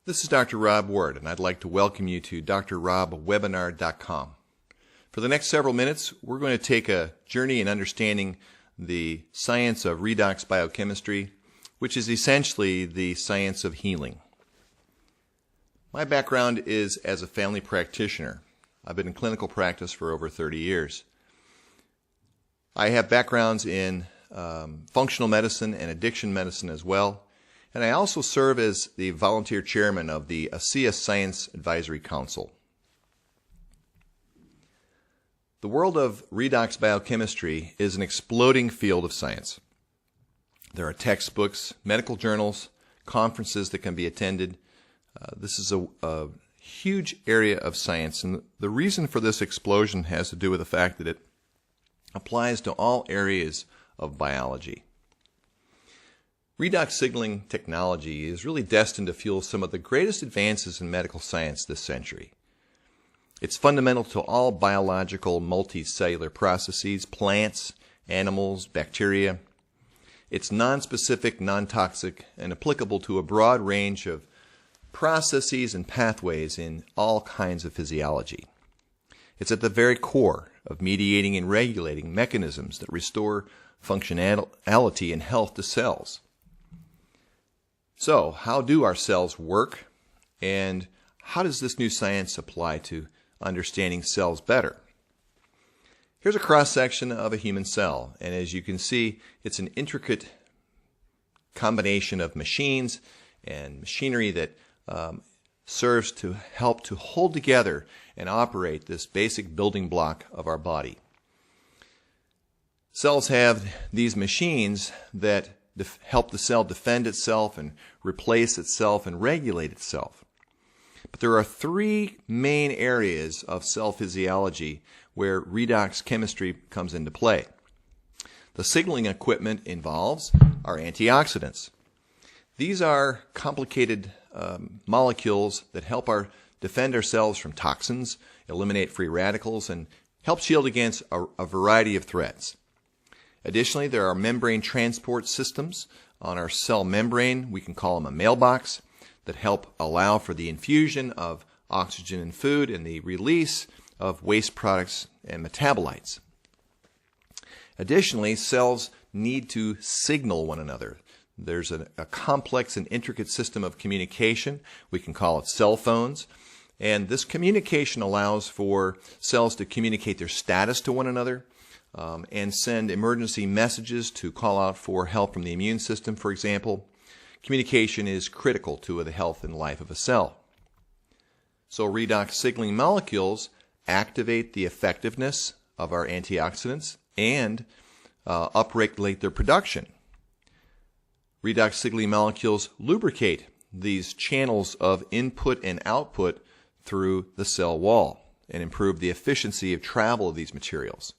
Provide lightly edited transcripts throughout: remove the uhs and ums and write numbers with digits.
This is Dr. Rob Ward, and I'd like to welcome you to drrobwebinar.com. For the next several minutes, we're going to take a journey in understanding the science of redox biochemistry, which is essentially the science of healing. My background is as a family practitioner. I've been in clinical practice for over 30 years. I have backgrounds in functional medicine and addiction medicine as well. And I also serve as the volunteer chairman of the ASEA Science Advisory Council. The world of redox biochemistry is an exploding field of science. There are textbooks, medical journals, conferences that can be attended. This is a huge area of science, and the reason for this explosion has to do with the fact that it applies to all areas of biology. Redox signaling technology is really destined to fuel some of the greatest advances in medical science this century. It's fundamental to all biological multicellular processes, plants, animals, bacteria. It's non-specific, non-toxic, and applicable to a broad range of processes and pathways in all kinds of physiology. It's at the very core of mediating and regulating mechanisms that restore functionality and health to cells. So, how do our cells work, and how does this new science apply to understanding cells better? Here's a cross-section of a human cell, and as you can see, it's an intricate combination of machines and machinery that serves to help to hold together and operate this basic building block of our body. Cells have these machines that help the cell defend itself and replace itself and regulate itself. But there are three main areas of cell physiology where redox chemistry comes into play. The signaling equipment involves our antioxidants. These are complicated molecules that help defend ourselves from toxins, eliminate free radicals, and help shield against a variety of threats. Additionally, there are membrane transport systems on our cell membrane. We can call them a mailbox that help allow for the infusion of oxygen in food and the release of waste products and metabolites. Additionally, cells need to signal one another. There's a complex and intricate system of communication. We can call it cell phones. And this communication allows for cells to communicate their status to one another, and send emergency messages to call out for help from the immune system, for example. Communication is critical to the health and life of a cell. So redox signaling molecules activate the effectiveness of our antioxidants and upregulate their production. Redox signaling molecules lubricate these channels of input and output through the cell wall and improve the efficiency of travel of these materials.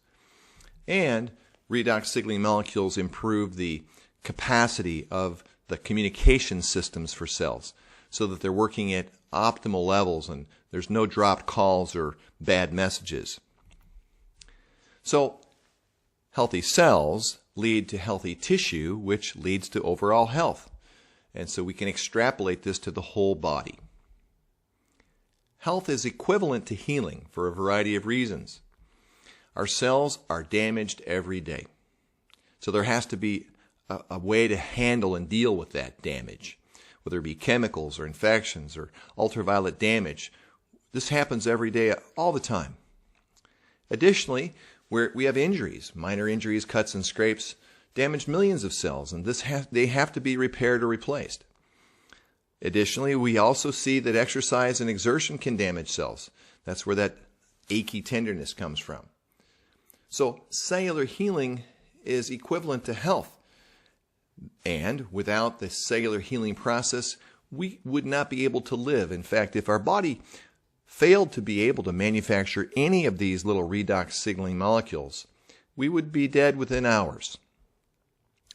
And redox signaling molecules improve the capacity of the communication systems for cells so that they're working at optimal levels and there's no dropped calls or bad messages. So, healthy cells lead to healthy tissue, which leads to overall health. And so we can extrapolate this to the whole body. Health is equivalent to healing for a variety of reasons. Our cells are damaged every day. So there has to be a way to handle and deal with that damage, whether it be chemicals or infections or ultraviolet damage. This happens every day, all the time. Additionally, we have injuries, minor injuries, cuts and scrapes, damage millions of cells, and they have to be repaired or replaced. Additionally, we also see that exercise and exertion can damage cells. That's where that achy tenderness comes from. So cellular healing is equivalent to health. And without the cellular healing process, we would not be able to live. In fact, if our body failed to be able to manufacture any of these little redox signaling molecules, we would be dead within hours.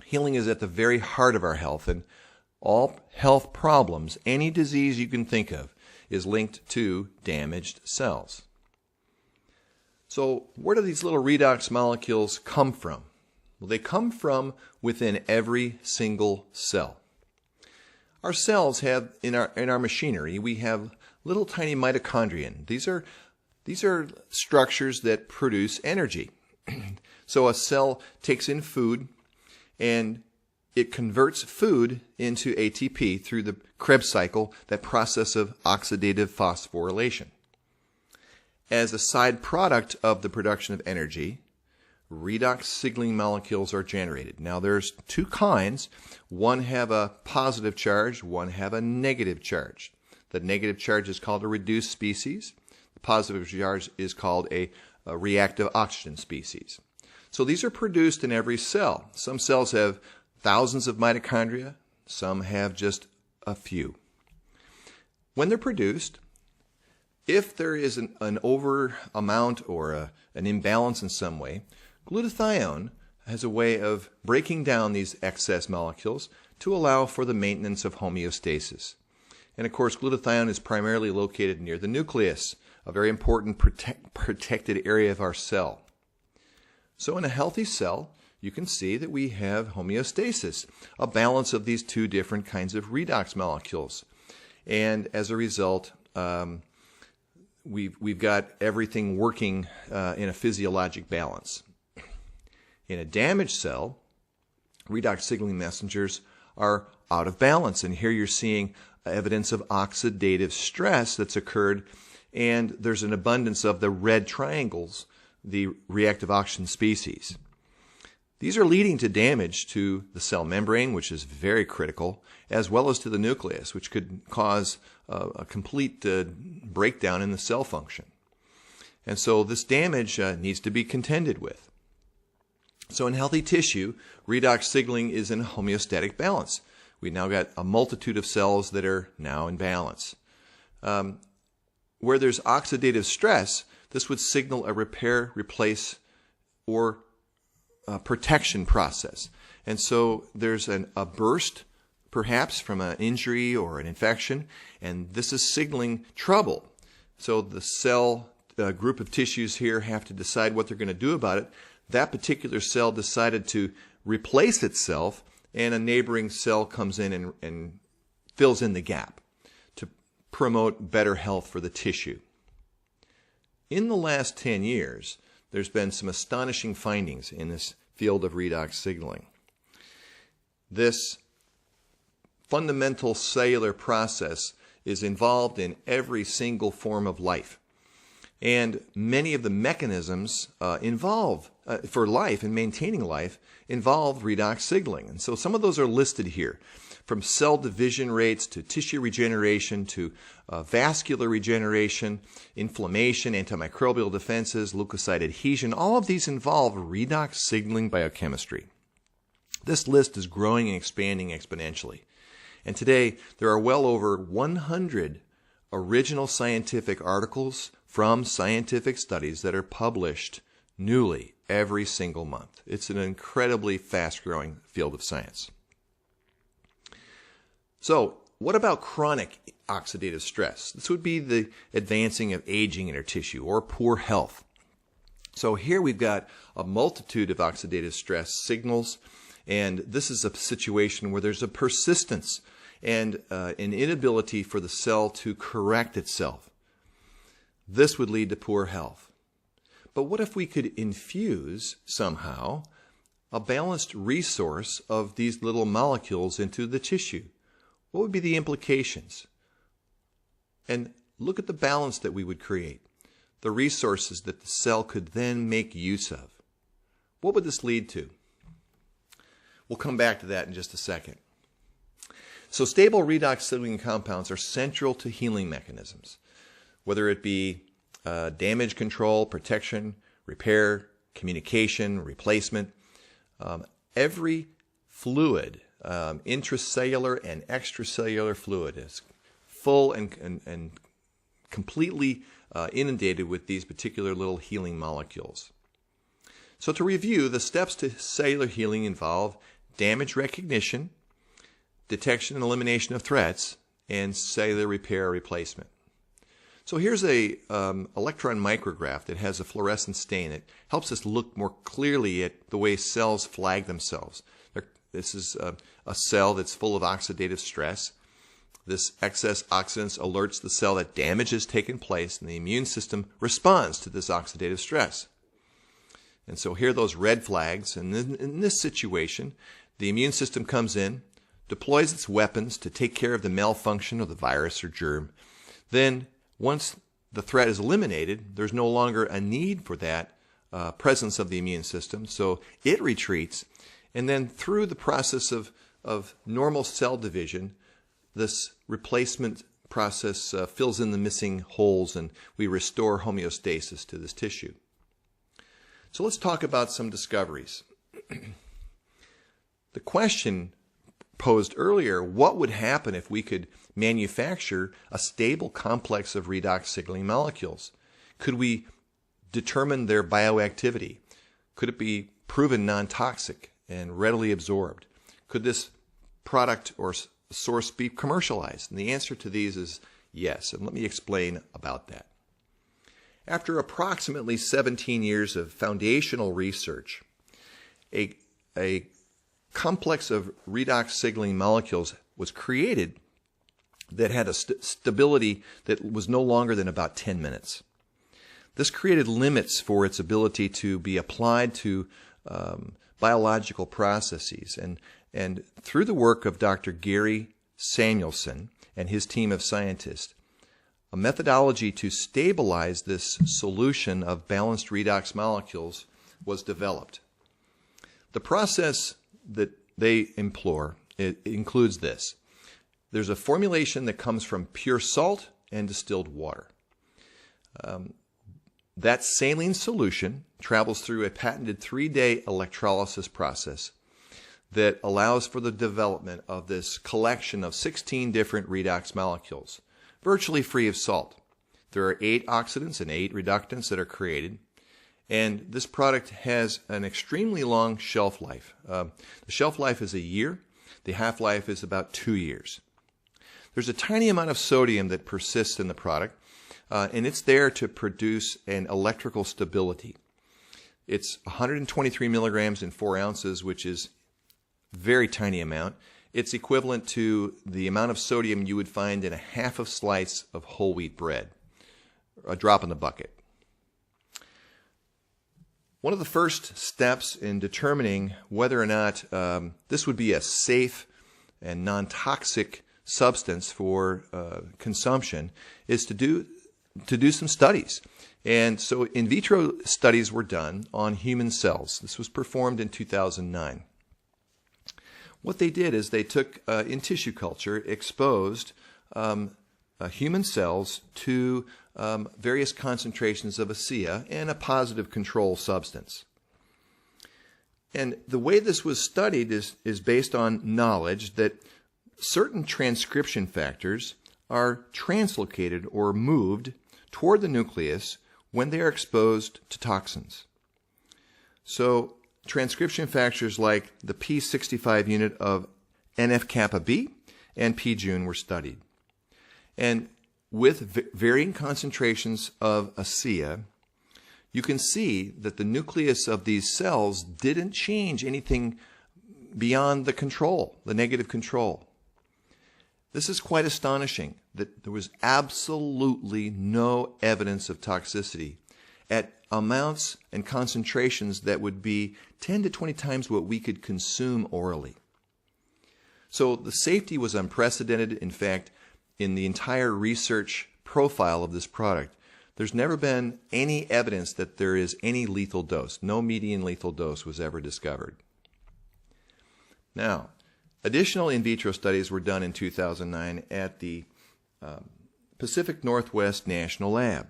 Healing is at the very heart of our health, and all health problems, any disease you can think of, is linked to damaged cells. So where do these little redox molecules come from? Well, they come from within every single cell. Our cells have, in our machinery, we have little tiny mitochondria. These are structures that produce energy. So a cell takes in food and it converts food into ATP through the Krebs cycle, that process of oxidative phosphorylation. As a side product of the production of energy, redox signaling molecules are generated. Now there's two kinds. One have a positive charge, one have a negative charge. The negative charge is called a reduced species. The positive charge is called a reactive oxygen species. So these are produced in every cell. Some cells have thousands of mitochondria, some have just a few. When they're produced, if there is an over amount or an imbalance in some way, glutathione has a way of breaking down these excess molecules to allow for the maintenance of homeostasis. And of course, glutathione is primarily located near the nucleus, a very important protected area of our cell. So in a healthy cell, you can see that we have homeostasis, a balance of these two different kinds of redox molecules. And as a result, we've got everything working in a physiologic balance. In a damaged cell, redox signaling messengers are out of balance, and here you're seeing evidence of oxidative stress that's occurred, and there's an abundance of the red triangles, the reactive oxygen species. These are leading to damage to the cell membrane, which is very critical, as well as to the nucleus, which could cause a complete breakdown in the cell function. And so this damage needs to be contended with. So in healthy tissue, redox signaling is in homeostatic balance. We've now got a multitude of cells that are now in balance. Where there's oxidative stress, this would signal a repair, replace, or protection process. And so there's a burst, perhaps from an injury or an infection, and this is signaling trouble. So the cell group of tissues here have to decide what they're going to do about it. That particular cell decided to replace itself, and a neighboring cell comes in and fills in the gap to promote better health for the tissue. In the last 10 years, there's been some astonishing findings in this field of redox signaling. This fundamental cellular process is involved in every single form of life. And many of the mechanisms involved for life and maintaining life involve redox signaling. And so some of those are listed here, from cell division rates to tissue regeneration to vascular regeneration, inflammation, antimicrobial defenses, leukocyte adhesion. All of these involve redox signaling biochemistry. This list is growing and expanding exponentially. And today there are well over 100 original scientific articles from scientific studies that are published newly every single month. It's an incredibly fast-growing field of science. So, what about chronic oxidative stress? This would be the advancing of aging in our tissue or poor health. So here we've got a multitude of oxidative stress signals, and this is a situation where there's a persistence and an inability for the cell to correct itself. This would lead to poor health. But what if we could infuse somehow a balanced resource of these little molecules into the tissue? What would be the implications? And look at the balance that we would create, the resources that the cell could then make use of. What would this lead to? We'll come back to that in just a second. So stable redox signaling compounds are central to healing mechanisms, whether it be damage control, protection, repair, communication, replacement. Every fluid, intracellular and extracellular fluid, is full and completely inundated with these particular little healing molecules. So to review, the steps to cellular healing involve damage recognition, detection and elimination of threats, and cellular repair or replacement. So here's a electron micrograph that has a fluorescent stain. It helps us look more clearly at the way cells flag themselves. This is a cell that's full of oxidative stress, This excess oxidants alerts the cell that damage has taken place, and the immune system responds to this oxidative stress. And so here are those red flags, and in this situation, the immune system comes in, deploys its weapons to take care of the malfunction of the virus or germ. Then, once the threat is eliminated, there's no longer a need for that presence of the immune system, so it retreats, and then through the process of normal cell division, this replacement process fills in the missing holes, and we restore homeostasis to this tissue. So let's talk about some discoveries. The question posed earlier, what would happen if we could manufacture a stable complex of redox signaling molecules? Could we determine their bioactivity? Could it be proven non-toxic and readily absorbed? Could this product or source be commercialized? And the answer to these is yes, and let me explain about that. After approximately 17 years of foundational research, a complex of redox signaling molecules was created that had a stability that was no longer than about 10 minutes. This created limits for its ability to be applied to biological processes. And through the work of Dr. Gary Samuelson and his team of scientists, a methodology to stabilize this solution of balanced redox molecules was developed. The process that they employ, it includes this. There's a formulation that comes from pure salt and distilled water. That saline solution travels through a patented 3-day electrolysis process that allows for the development of this collection of 16 different redox molecules, virtually free of salt. There are 8 oxidants and 8 reductants that are created, and this product has an extremely long shelf life. The shelf life is a year. The half-life is about 2 years. There's a tiny amount of sodium that persists in the product, and it's there to produce an electrical stability. It's 123 milligrams in 4 ounces, which is a very tiny amount. It's equivalent to the amount of sodium you would find in a half of slice of whole wheat bread, a drop in the bucket. One of the first steps in determining whether or not this would be a safe and non-toxic substance for consumption is to do some studies. And so in vitro studies were done on human cells. This was performed in 2009. What they did is they took, in tissue culture, exposed human cells to various concentrations of ASEA and a positive control substance. And the way this was studied is based on knowledge that certain transcription factors are translocated or moved toward the nucleus when they are exposed to toxins. So transcription factors like the P65 unit of NF-kappa B and PJUN were studied. And with varying concentrations of ASEA, you can see that the nucleus of these cells didn't change anything beyond the control, the negative control. This is quite astonishing that there was absolutely no evidence of toxicity at amounts and concentrations that would be 10 to 20 times what we could consume orally. So the safety was unprecedented. In fact, in the entire research profile of this product, there's never been any evidence that there is any lethal dose. No median lethal dose was ever discovered. Now, additional in vitro studies were done in 2009 at the Pacific Northwest National Lab.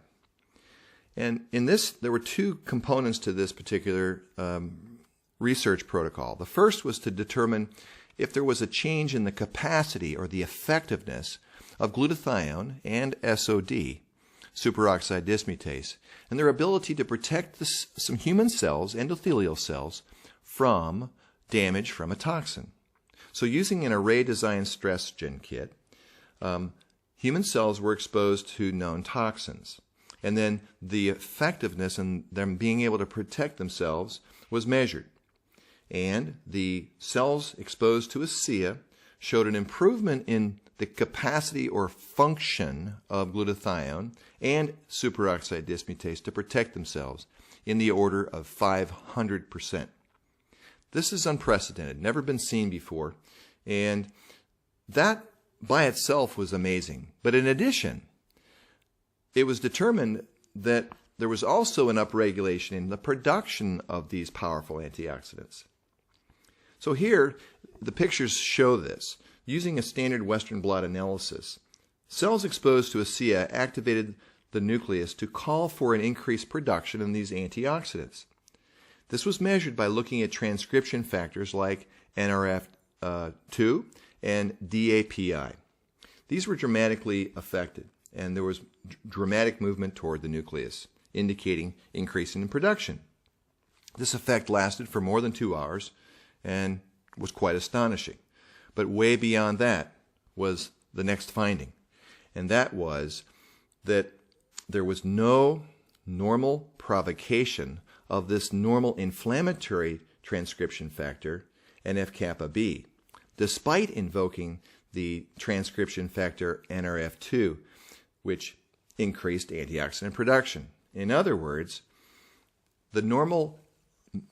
And in this, there were 2 components to this particular research protocol. The first was to determine if there was a change in the capacity or the effectiveness of glutathione and SOD, superoxide dismutase, and their ability to protect some human cells, endothelial cells, from damage from a toxin. So using an array design stress gen kit, human cells were exposed to known toxins. And then the effectiveness in them being able to protect themselves was measured. And the cells exposed to ASEA showed an improvement in the capacity or function of glutathione and superoxide dismutase to protect themselves in the order of 500%. This is unprecedented, never been seen before, and that by itself was amazing. But in addition, it was determined that there was also an upregulation in the production of these powerful antioxidants. So here, the pictures show this. Using a standard Western blot analysis, cells exposed to ASEA activated the nucleus to call for an increased production of these antioxidants. This was measured by looking at transcription factors like NRF2 and DAPI. These were dramatically affected, and there was dramatic movement toward the nucleus, indicating increase in production. This effect lasted for more than 2 hours and was quite astonishing. But way beyond that was the next finding, and that was that there was no normal provocation of this normal inflammatory transcription factor, NF-kappa B, despite invoking the transcription factor NRF2, which increased antioxidant production. In other words, the normal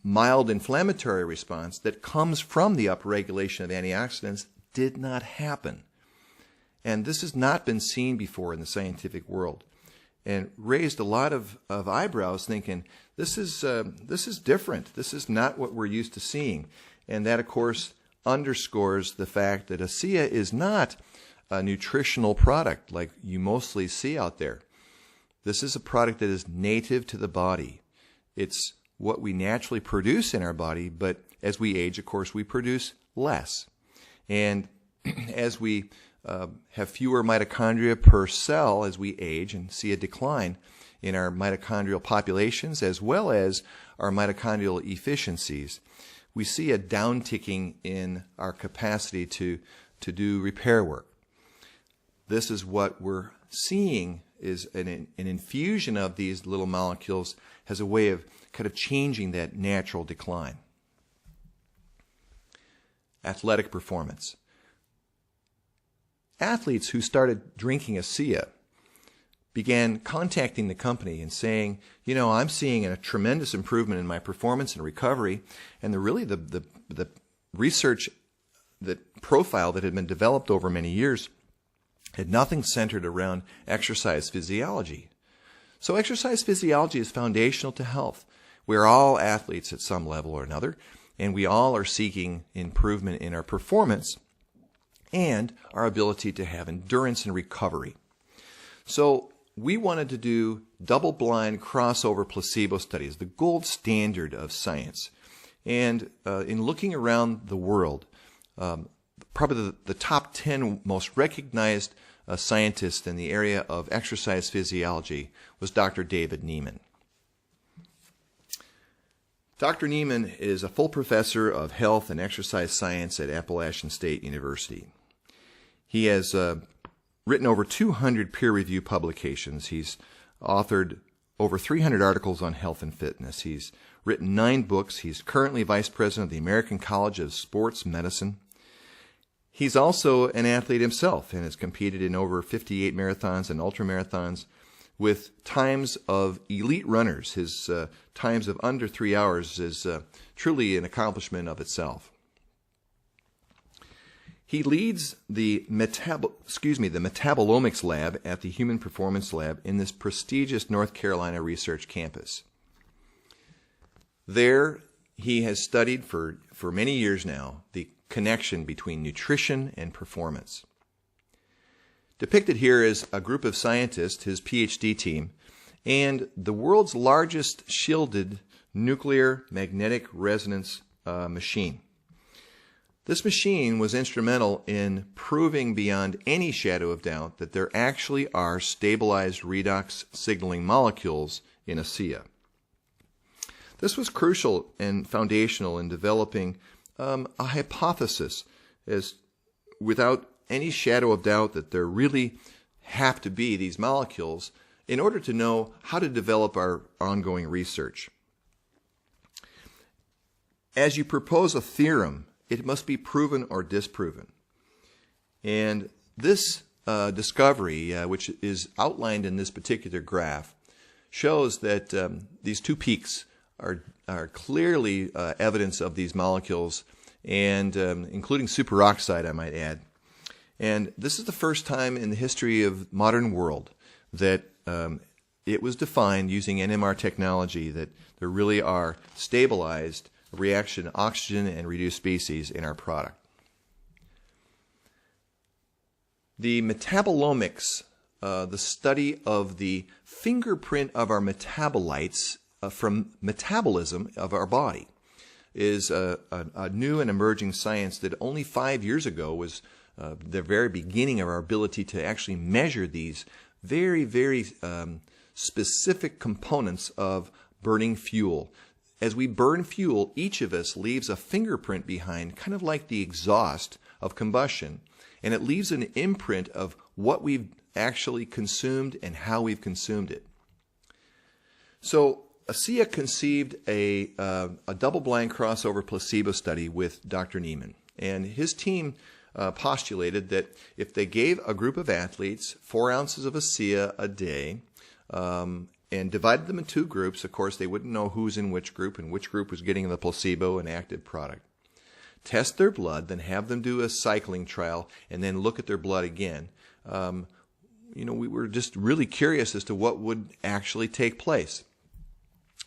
mild inflammatory response that comes from the upregulation of antioxidants did not happen. And this has not been seen before in the scientific world, and raised a lot of eyebrows, thinking this is different. This is not what we're used to seeing. And that, of course, underscores the fact that ASEA is not a nutritional product like you mostly see out there. This is a product that is native to the body. It's what we naturally produce in our body, but as we age, of course, we produce less. And as we have fewer mitochondria per cell as we age and see a decline in our mitochondrial populations as well as our mitochondrial efficiencies, we see a downticking in our capacity to do repair work. This is what we're seeing, is an infusion of these little molecules has a way of kind of changing that natural decline. Athletic performance. Athletes who started drinking ASEA began contacting the company and saying, you know, I'm seeing a tremendous improvement in my performance and recovery, and the research, that profile that had been developed over many years had nothing centered around exercise physiology. So exercise physiology is foundational to health. We're all athletes at some level or another, and we all are seeking improvement in our performance and our ability to have endurance and recovery. So we wanted to do double-blind crossover placebo studies, the gold standard of science. And in looking around the world, probably the top 10 most recognized scientist in the area of exercise physiology was Dr. David NIEMAN. Dr. NIEMAN is a full professor of health and exercise science at Appalachian State University. He has written over 200 peer-reviewed publications. He's authored over 300 articles on health and fitness. He's written 9 books. He's currently vice president of the American College of Sports Medicine. He's also an athlete himself and has competed in over 58 marathons and ultramarathons with times of elite runners. His times of under 3 hours is truly an accomplishment of itself. He leads the metabolomics lab at the Human Performance Lab in this prestigious North Carolina research campus. There, he has studied for many years now the connection between nutrition and performance. Depicted here is a group of scientists, his PhD team, and the world's largest shielded nuclear magnetic resonance machine. This machine was instrumental in proving beyond any shadow of doubt that there actually are stabilized redox signaling molecules in ASEA. This was crucial and foundational in developing a hypothesis as without any shadow of doubt that there really have to be these molecules in order to know how to develop our ongoing research. As you propose a theorem, it must be proven or disproven. And this discovery, which is outlined in this particular graph, shows that these two peaks are clearly evidence of these molecules, and including superoxide, I might add. And this is the first time in the history of modern world that it was defined using NMR technology that there really are stabilized reaction oxygen and reduced species in our product. The metabolomics, the study of the fingerprint of our metabolites from metabolism of our body, is a new and emerging science that only 5 years ago was the very beginning of our ability to actually measure these very, very specific components of burning fuel. As we burn fuel, each of us leaves a fingerprint behind, kind of like the exhaust of combustion, and it leaves an imprint of what we've actually consumed and how we've consumed it. So ASEA conceived a double-blind crossover placebo study with Dr. NIEMAN, and his team postulated that if they gave a group of athletes 4 ounces of ASEA a day and divided them in 2 groups, of course they wouldn't know who's in which group and which group was getting the placebo and active product. Test their blood, then have them do a cycling trial, and then look at their blood again. We were just really curious as to what would actually take place.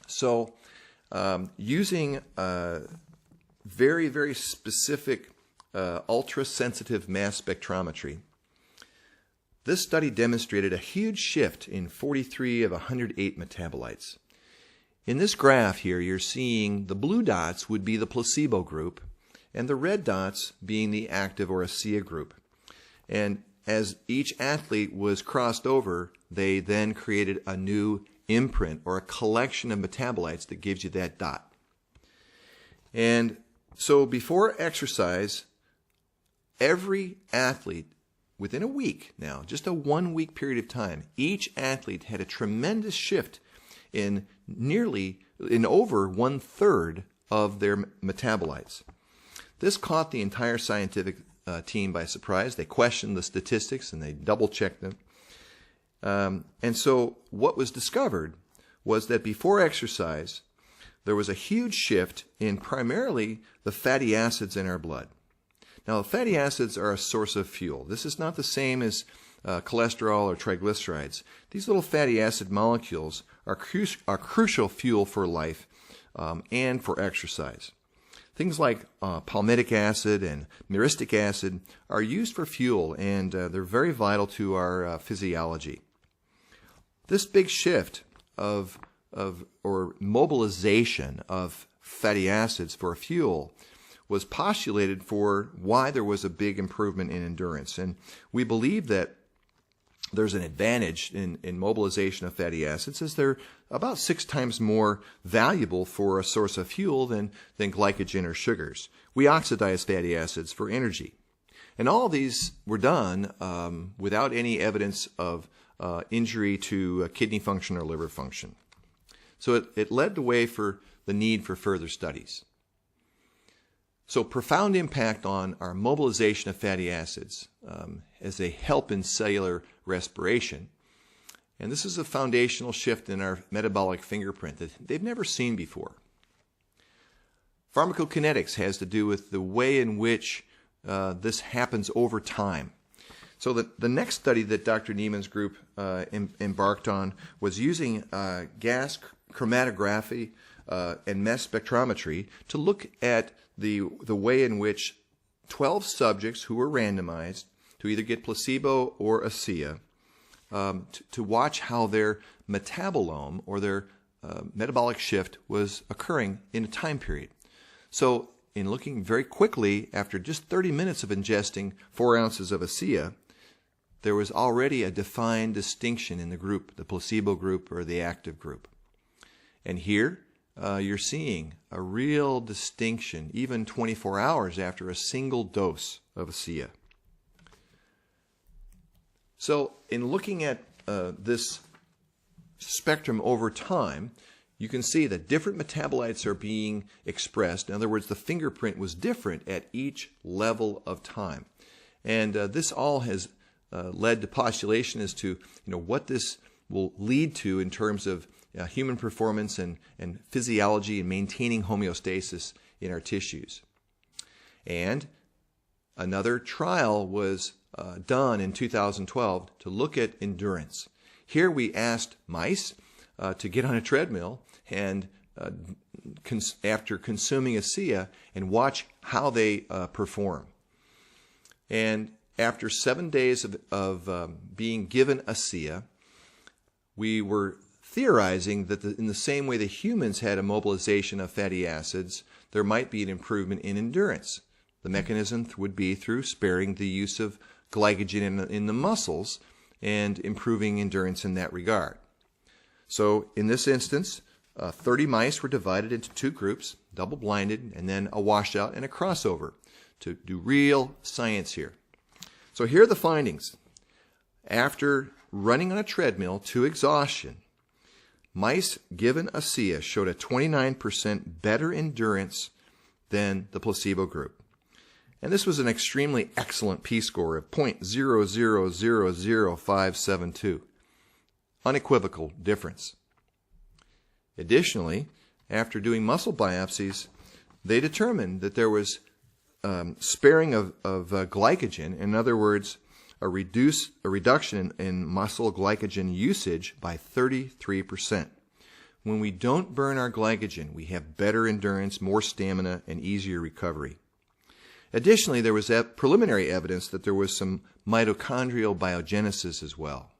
So using very, very specific ultra-sensitive mass spectrometry, this study demonstrated a huge shift in 43 of 108 metabolites. In this graph here, you're seeing the blue dots would be the placebo group, and the red dots being the active or ASEA group. And as each athlete was crossed over, they then created a new imprint or a collection of metabolites that gives you that dot. And so before exercise, every athlete, within a week now, just a 1 week period of time, each athlete had a tremendous shift in over 1/3 of their metabolites. This caught the entire scientific team by surprise. They questioned the statistics and they double-checked them. And so what was discovered was that before exercise, there was a huge shift in primarily the fatty acids in our blood. Now, fatty acids are a source of fuel. This is not the same as cholesterol or triglycerides. These little fatty acid molecules are crucial fuel for life and for exercise. Things like palmitic acid and myristic acid are used for fuel, and they're very vital to our physiology. This big shift or mobilization of fatty acids for fuel was postulated for why there was a big improvement in endurance. And we believe that there's an advantage in mobilization of fatty acids, as they're about 6 times more valuable for a source of fuel than glycogen or sugars. We oxidize fatty acids for energy. And all of these were done without any evidence of injury to kidney function or liver function. So it led the way for the need for further studies. So profound impact on our mobilization of fatty acids as they help in cellular respiration. And this is a foundational shift in our metabolic fingerprint that they've never seen before. Pharmacokinetics has to do with the way in which this happens over time. So the next study that Dr. NIEMAN's group embarked on was using gas chromatography and mass spectrometry to look at the way in which 12 subjects who were randomized to either get placebo or ASEA to watch how their metabolome or their metabolic shift was occurring in a time period. So in looking very quickly, after just 30 minutes of ingesting 4 ounces of ASEA, there was already a defined distinction in the group, the placebo group or the active group. And here you're seeing a real distinction, even 24 hours after a single dose of ASEA. So in looking at this spectrum over time, you can see that different metabolites are being expressed. In other words, the fingerprint was different at each level of time. And this all has led to postulation as to what this will lead to in terms of human performance and physiology and maintaining homeostasis in our tissues. And another trial was done in 2012 to look at endurance. Here we asked mice to get on a treadmill and after consuming ASEA and watch how they perform. And after 7 days of being given ASEA, we were theorizing that in the same way that humans had a mobilization of fatty acids, there might be an improvement in endurance. The mechanism would be through sparing the use of glycogen in the muscles and improving endurance in that regard. So in this instance, 30 mice were divided into 2 groups, double-blinded, and then a washout and a crossover to do real science here. So here are the findings. After running on a treadmill to exhaustion, mice given ASEA showed a 29% better endurance than the placebo group. And this was an extremely excellent p-score of 0.0000572. Unequivocal difference. Additionally, after doing muscle biopsies, they determined that there was sparing of glycogen, in other words, a reduction in muscle glycogen usage by 33%. When we don't burn our glycogen, we have better endurance, more stamina, and easier recovery. Additionally, there was preliminary evidence that there was some mitochondrial biogenesis as well.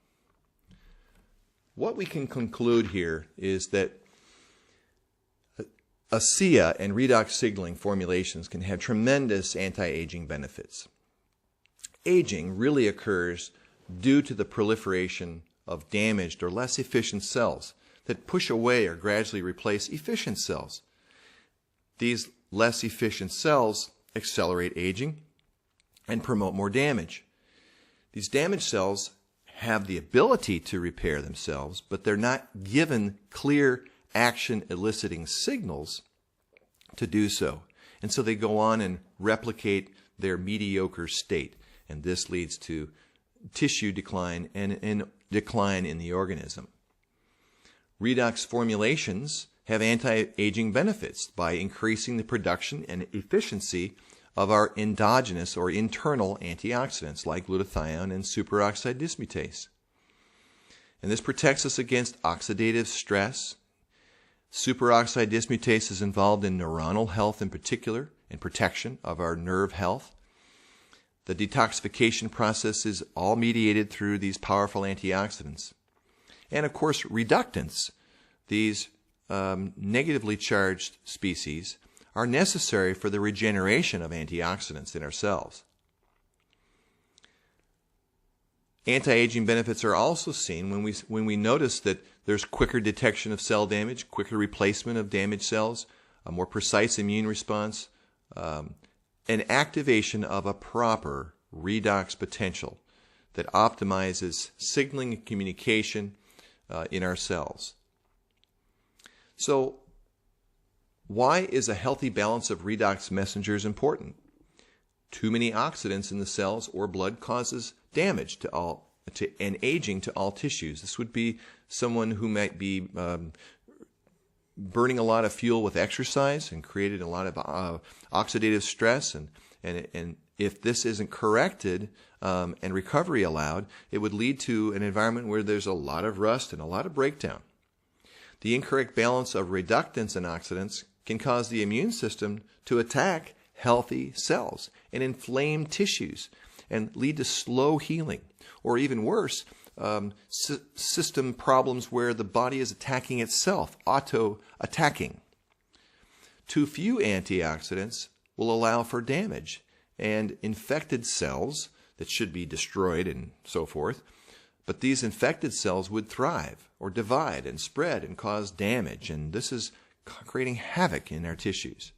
What we can conclude here is that ASEA and redox signaling formulations can have tremendous anti-aging benefits. Aging really occurs due to the proliferation of damaged or less efficient cells that push away or gradually replace efficient cells. These less efficient cells accelerate aging and promote more damage. These damaged cells have the ability to repair themselves, but they're not given clear action eliciting signals to do so. And so they go on and replicate their mediocre state. And this leads to tissue decline and decline in the organism. Redox formulations have anti-aging benefits by increasing the production and efficiency of our endogenous or internal antioxidants like glutathione and superoxide dismutase. And this protects us against oxidative stress. Superoxide dismutase is involved in neuronal health in particular and protection of our nerve health. The detoxification process is all mediated through these powerful antioxidants. And of course, reductants, these negatively charged species, are necessary for the regeneration of antioxidants in our cells. Anti-aging benefits are also seen when we notice that there's quicker detection of cell damage, quicker replacement of damaged cells, a more precise immune response, an activation of a proper redox potential that optimizes signaling and communication in our cells. So, why is a healthy balance of redox messengers important? Too many oxidants in the cells or blood causes damage and aging to all tissues. This would be someone who might be burning a lot of fuel with exercise and created a lot of oxidative stress, and if this isn't corrected and recovery allowed, it would lead to an environment where there's a lot of rust and a lot of breakdown. The incorrect balance of reductants and oxidants can cause the immune system to attack healthy cells and inflame tissues and lead to slow healing, or even worse, system problems where the body is attacking itself, auto-attacking. Too few antioxidants will allow for damage, and infected cells that should be destroyed and so forth, but these infected cells would thrive or divide and spread and cause damage, and this is creating havoc in our tissues.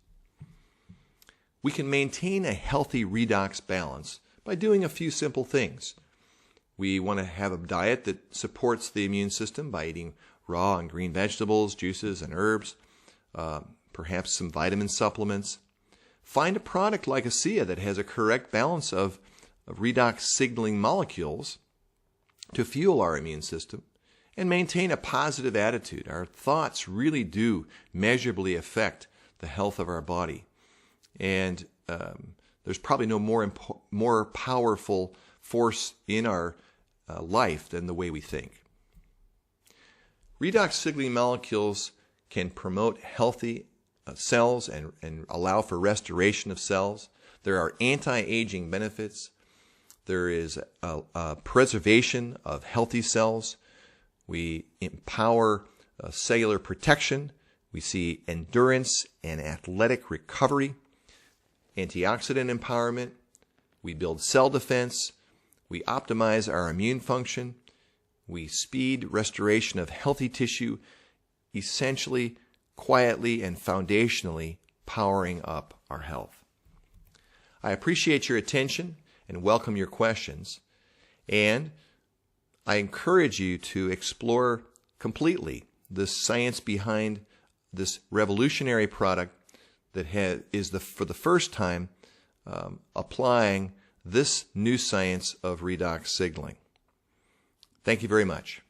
We can maintain a healthy redox balance by doing a few simple things. We want to have a diet that supports the immune system by eating raw and green vegetables, juices, and herbs, perhaps some vitamin supplements. Find a product like ASEA that has a correct balance of of redox signaling molecules to fuel our immune system and maintain a positive attitude. Our thoughts really do measurably affect the health of our body. And there's probably no more powerful force in our life than the way we think. Redox signaling molecules can promote healthy cells and allow for restoration of cells. There are anti-aging benefits. There is a preservation of healthy cells. We empower cellular protection. We see endurance and athletic recovery, antioxidant empowerment. We build cell defense. We optimize our immune function. We speed restoration of healthy tissue, essentially, quietly, and foundationally powering up our health. I appreciate your attention and welcome your questions. And I encourage you to explore completely the science behind this revolutionary product that is for the first time applying this new science of redox signaling. Thank you very much.